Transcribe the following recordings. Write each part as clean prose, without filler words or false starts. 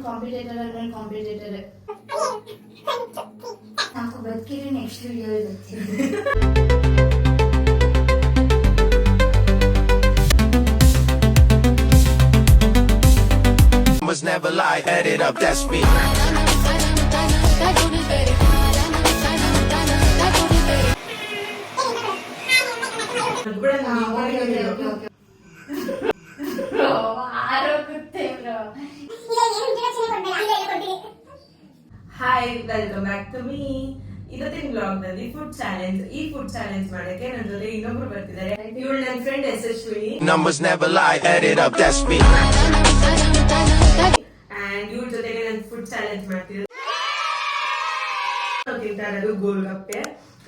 Competitor ಅಂದ್ರೆ competitor ಸಾಕು ಬದುಕಿದ್ರೆ ನೆಕ್ಸ್ಟ್ ವಿಡಿಯೋ ಬರ್ತೀನಿ. Never lie, add it up, that's me. Hi, welcome back to me. ಇವತ್ತಿನ blog ನಲ್ಲಿ ಫುಡ್ ಚಾಲೆಂಜ್. ಈ ಫುಡ್ ಚಾಲೆಂಜ್ ಮಾಡಕ್ಕೆ ನನ್ನ ಜೊತೆ ಇನ್ನೊಬ್ರು ಬರ್ತಿದ್ದಾರೆ. ಇವಳು ನನ್ನ friend Yashaswini. Numbers never lie, add it up, that's me. And ಇವ್ರ ಜೊತೆಗೆ ನಾನು ಫುಡ್ ಚಾಲೆಂಜ್ ಮಾಡ್ತಿದ್ದೆ. ನಾವು ತಿಂತಾ ಇರೋದು ಗೋಲ್ಗಪ್ಪೆ.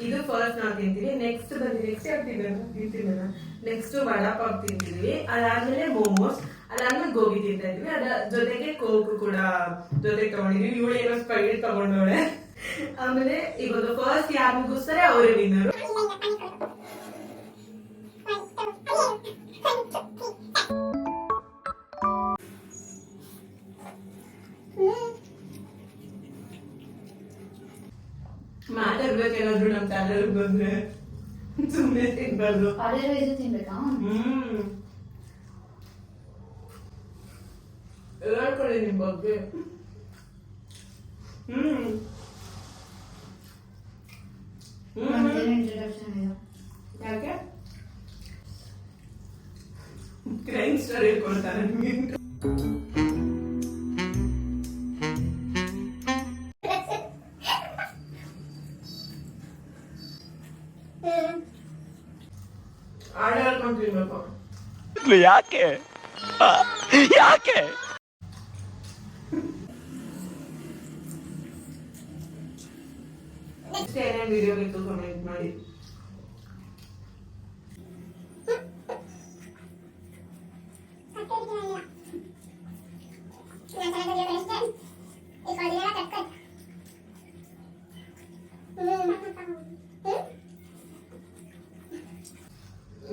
ಇದು ಫಸ್ಟ್ ನಾವು ತಿಂತೀವಿ. ನೆಕ್ಸ್ಟ್ ವಡಾಪಾವ್ ತಿಂತೀವಿ. ಅದಾದ್ಮೇಲೆ ಮೋಮೋಸ್, ಅದಾದ್ಮೇಲೆ ಗೋಬಿ ತಿಂತಾ ಇದ್ವಿ. ಅದ್ರ ಜೊತೆಗೆ ಕೋಕ್ ಕೂಡ ಜೊತೆಗೆ ತಗೊಂಡಿದ್ವಿ. ಇವಳು ಏನೋ ಸ್ಪೈಡ್ ತಗೊಂಡವಳೆ. ಆಮೇಲೆ ಇವಾಗ ಫಸ್ಟ್ ಯಾರು ಮುಗಿಸ್ತಾರೆ ಅವರೇ ವಿನ್ನರು. ಮಾತಾಡ್ಬೇಕೇನಾದ್ರು ನಮ್ ಚಾನಲ್ ಬಂದ್ರೆ ಸುಮ್ಮನೆ ತಿನ್ಬಾರ್ದು. ತಿನ್ಬೇಕಾ? ಹೇಳ್ಕೊಳ್ಳಿ ನಿಮ್ ಬಗ್ಗೆ. ಯಾಕೆ ಕ್ರೈಮ್ ಸ್ಟೋರಿ ಹೇಳ್ಕೊಡ್ತಾರೆ ನಿಮ್ಗೆ. ಆಡ ಹೇಳ್ಕೊಂಡು ತಿನ್ಬೇಕು. ಯಾಕೆ ಯಾಕೆ ಏನೇನು ವಿಡಿಯೋ ಬೇಕು ಕಮೆಂಟ್ ಮಾಡಿ.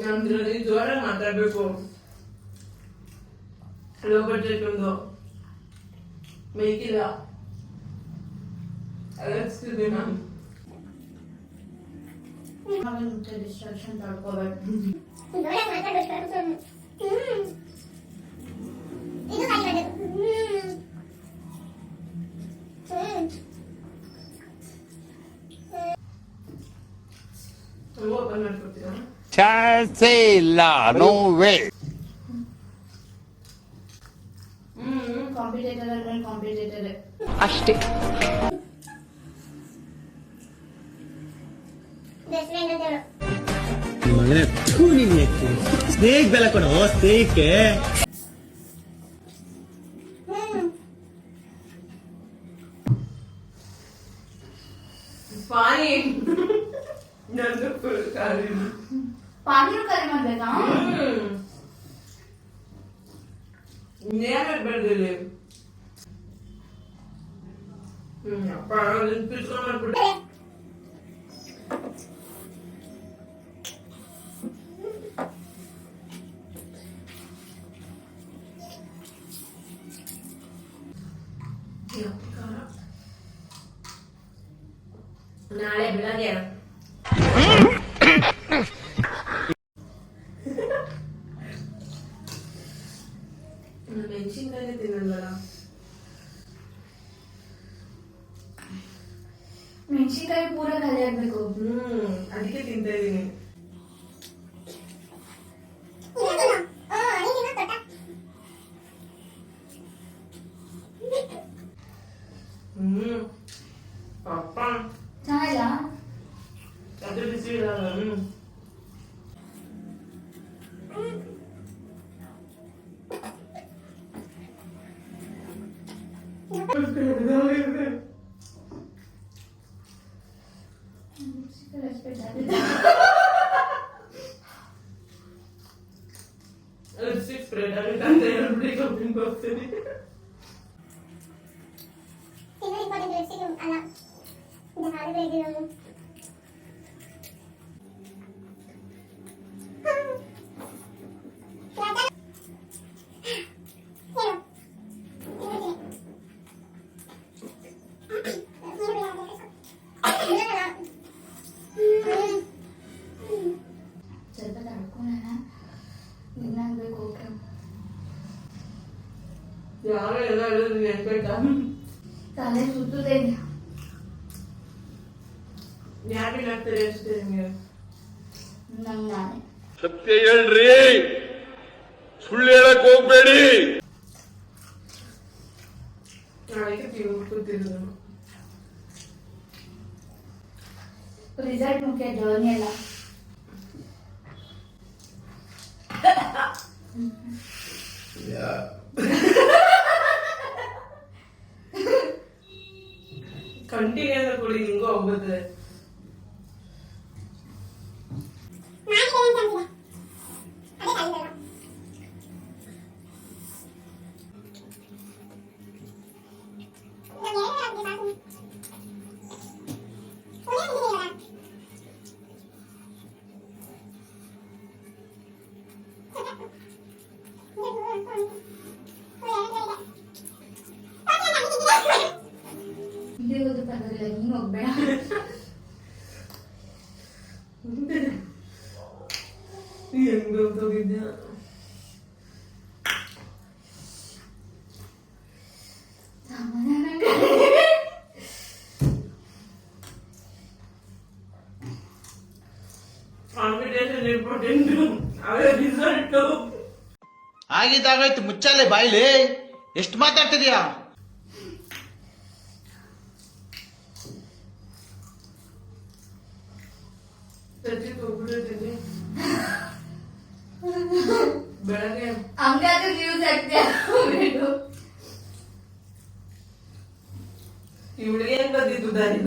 ನಮ್ದ್ರಲ್ಲಿ ಜೋರ ಮಾತಾಡ್ಬೇಕು. ಲೋ ಬಡ್ಜೆಟ್ ಒಂದು ಬೇಕಿಲ್ಲ. ಅಲರ್ಸ್ತಿದ್ದೆ ನಾನು. ಡಿಸ್ಟ್ರಾಕ್ಷನ್ ತಡ್ಕೋಬೇಕು. ಓಪನ್ ಮಾಡ್ಕೊಡ್ತೀರಾ? ಚಾನ್ಸೇ ಇಲ್ಲ, ನೋ ವೇ. ಕಾಂಪಿಟೇಟರ್ ಅಂದ್ರೆ ಕಾಂಪಿಟೇಟರ್ ಅಷ್ಟೇ. ಮಗನೇ ಸ್ನೇಕ್ ಬೆಲೆ ಕೊಡು. ಸ್ನೇಕ್ ಪಾನಿ ನಂದು ಫುಲ್ ಖಾಲಿ. ಪಾನಿನೂ ಕರೆ ಮಾಡ್ಬೇಕಾ? ನೇರ ಬೆಳೆದಿಲ್ಲ. ಅಪ್ಪ ಪಿಸ್ಕೊಂಡು ಮಾಡ್ಬಿಟ್ಟೆ. ನಾಳೆ ಬೆಳಗ್ಗೆ ಮೆಣಸಿನ್ಕಾಯಿ ತಿನ್ನಲ್ವಲ್ಲ. ಮೆಣಸಿನ್ಕಾಯಿ ಪೂರ ಖಾಲಿ ಆಗ್ಬೇಕು. ಅದಕ್ಕೆ ತಿಂತಾ ಇದೀನಿ. ಪಪ್ಪ ಚೆನ್ನಾಗಿಲ್ಲ. ಅದು ಬಿಸಿ ಇರಲ್ಲ. ಲಿಪ್ಸ್ಟಿಕ್ ಸ್ಪ್ರೆಡ್ ಆಗುತ್ತೆ ಅಂತ ಹೇಳ್ಬಿಟ್ಟು ಕಂಪ್ಲೇಂಟ್ ಹೋಗ್ತೀನಿ. ಯಾರೆಲ್ಲ ಹೇಳಿದ್ರು ನೆನ್ಪಾಯ್ತಾ? ತಲೆ ಸುತ್ತದೆ. ಯಾರಿಲ್ಲ ಆಗ್ತಾರೆ ಅಷ್ಟೇ ನಿಮಗೆ. ನಂಗೆ ನಾನೇ. ಸತ್ಯ ಹೇಳ್ರಿ, ಸುಳ್ಳು ಹೇಳಕ್ ಹೋಗ್ಬೇಡಿ. ನಾಳೆಗೆ ತೀವ್ ಕೂತಿದ್ರು. ರಿಸಲ್ಟ್ ಮುಖ್ಯ, ಜರ್ನಿ ಅಲ್ಲ. ಕಂಟಿನ್ಯೂ ಆಗಿ ಕೊಡಿ, ಹಿಂಗೂ ಹೋಗುತ್ತೆ. ಇಲ್ಲಿ ಹೋದ ಪರವಾಗಿಲ್ಲ, ನೀನು ಹೋಗ್ಬೇಡ. ಹೆಂಗ್ ಹೋಗಿದ್ದೆ ಕಾಂಪಿಟೇಷನ್ ಇಂಪಾರ್ಟೆಂಟ್, ಅವರ ರಿಸಲ್ಟ್. ಆಗಿದ್ದಾಗಾಯ್ತು, ಮುಚ್ಚಾಲೆ ಬಾಯ್ಲಿ. ಎಷ್ಟು ಮಾತಾಡ್ತಿದ್ಯಾ? ಬೆಳಗ್ಗೆ ಹಂಗಾದ್ರೆ ನ್ಯೂಸ್ ಆಗ್ತೀಯ ಬಿಡು. ಇವಳಿಗೆ ಹೆಂಗ್ ಬಂದಿದ್ದು ದಾರಿ?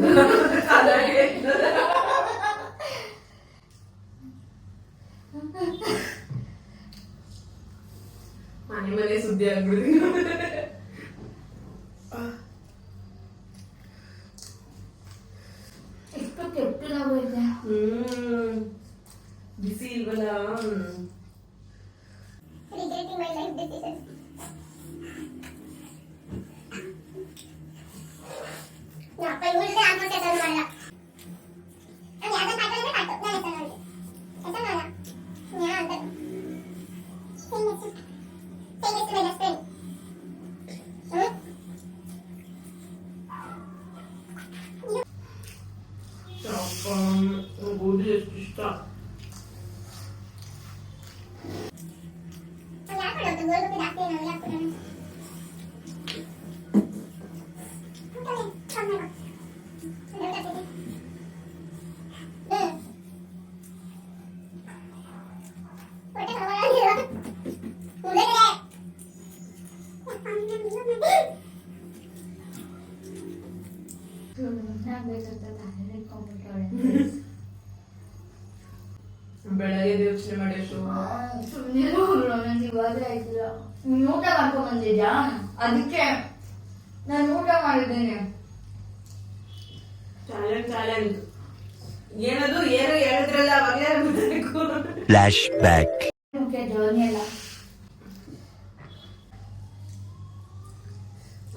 ಮನೆ ಮನೆ ಸುದ್ದಿ ಆಗ್ಬಿಡುದು. ಎಷ್ಟು ಕೆಟ್ಟದಾಗೋಯ್ತೆ. ಬಿಸಿ ಇಲ್ವಲ್ಲ. Regretting my life decisions. ಅಪ್ಪ ಇವ್ರಿಗೆ ಆತ್ಮಹತ್ಯೆ ಹೆಸರು ಮಾಡಲ್ಲ. ನಾನು ಯಾವ್ದನ್ನ ಕಾಯ್ತು ಅಂದ್ರೆ ಕಾಯ್ತು, ನಾನು ಹೆಸರು ಮಾಡಿದೆ. ಹೆಸರು ಮಾಡಲ್ಲ. ಯಾ ಅಂತ Say yes to my best friend. ಗೋಧಿ ಎಷ್ಟು ಇಷ್ಟ. ಯಾಕೆ ಗೋಲ್ಡ್ ಜಾಸ್ತಿ ನಾವು ಯಾಕೆ ಬೆಳಗ್ಗೆ ಯೋಚನೆ ಮಾಡಿ ಅಷ್ಟು ನಂಗೆ ಇವಾಗ ಆಯ್ತಿಲ್ಲ. ನೀನು ಊಟ ಮಾಡ್ಕೊಂಡ್ ಬಂದಿದ್ಯಾ? ಅದಕ್ಕೆ ನಾನು ಊಟ ಮಾಡಿದ್ದೇನೆ. ಚಾಲೆಂಜ್ ಏನದು ಏನು ಹೇಳಿದ್ರಲ್ಲ ಅವಾಗಲೇ ಗೊತ್ತಾಗಬೇಕು. ಫ್ಲಾಶ್ಬ್ಯಾಕ್. ಮುಖ್ಯ, ಜರ್ನಿ ಅಲ್ಲ.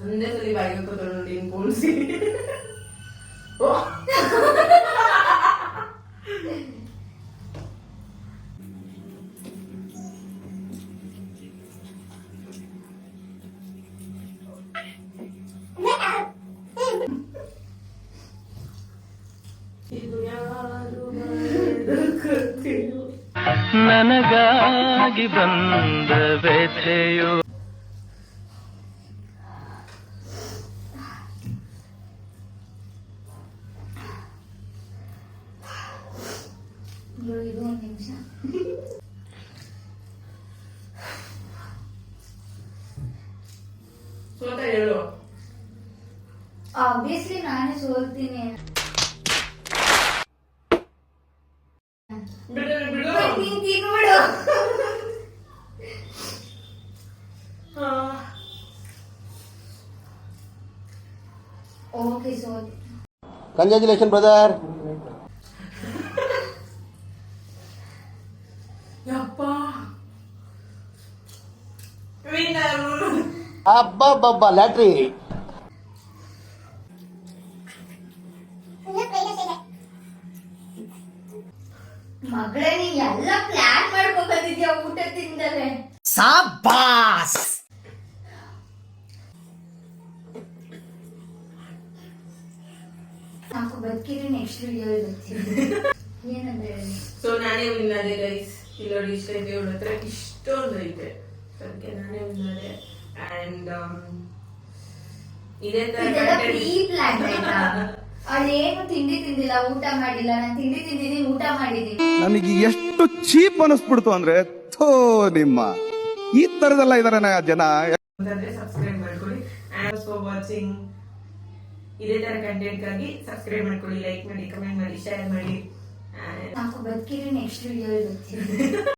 ಒಂದೇ ಸಲ ಬಾಯಿಗೆ ಕೂತ್ಕೊಂಡು ನೋಡಿ ಪೋಣಿಸಿ. ಇದು ಯಾರು ನನಗಾಗಿ ಬಂದ ವ್ಯಥೆಯು ಇದು ಒಂದು ನಿಮಿಷ. ಸೋತ ಹೇಳು. ಆಬ್ವಿಯಸ್ಲಿ ನಾನೇ ಸೋಲ್ತೀನಿ. ಬಿಡು ನೀನ್ ತಿನ್ಬಿಡು. ಓಕೆ, ಸೋಲ್. Congratulation brother. ಯಪ್ಪ ವಿನ್ನರು. ಅಬ್ಬಬ್ಬಬ್ಬ, ಲ್ಯಾಟ್ರಿ. ಮಗಳೇ, ನೀನ್ ಎಲ್ಲ ಪ್ಲಾನ್ ಮಾಡ್ಕೊಂಡ್ ಬಂದಿದ್ಯಾ ಊಟ ತಿಂದಲೆ. ಸಾಬಾಸ್. ಬದುಕಿದ್ರೆ ನೆಕ್ಸ್ಟ್ ವಿಡಿಯೋ ಬರ್ತೀನಿ. ಏನಂದ್ರೆ ಸೊ ನಾನೇ ವಿನ್ ಆದೆ ಗೈಸ್. ಇಲ್ಲಿ ನೋಡಿ ಇಷ್ಟೈತೆ, ಇವಳ ಹತ್ರ ಇಷ್ಟೊಂದು ಐತೆ, ಅದಕ್ಕೆ ನಾನೇ ವಿನ್ ಆದೆ. ಅಂಡ್ ಇದೇ ತರ ಇದೆಲ್ಲ ಪ್ರೀ ಪ್ಲಾನ್ ಆಯ್ತಾ? ಅವಳೇನು ತಿಂಡಿ ತಿಂದಿಲ್ಲ, ಊಟ ಮಾಡಿಲ್ಲ. ನಾನು ತಿಂಡಿ ತಿಂದಿದ್ದೀನಿ, ಊಟ ಮಾಡಿದ್ದೀನಿ. ನನಗೆ ಎಷ್ಟು ಚೀಪ್ ಅನಿಸ್ಬಿಡ್ತು ಅಂದ್ರೆ, ಥೋ ನಿಮ್ಮ ಈ ತರದೆಲ್ಲ ಇದಾರೆ ಜನ. ಅಂತಂದ್ರೆ ಸಬ್ಸ್ಕ್ರೈಬ್ ಮಾಡ್ಕೊಳ್ಳಿ. And for watching. ಇದೇ ತರ ಕಂಟೆಂಟ್ ಗಾಗಿ ಸಬ್ಸ್ಕ್ರೈಬ್ ಮಾಡ್ಕೊಳ್ಳಿ, ಲೈಕ್ ಮಾಡಿ, ಕಮೆಂಟ್ ಮಾಡಿ, ಶೇರ್ ಮಾಡಿ. ಸಾಕು, ಬದುಕಿದ್ರೆ ನೆಕ್ಸ್ಟ್ ವಿಡಿಯೋ ಬರ್ತೀನಿ.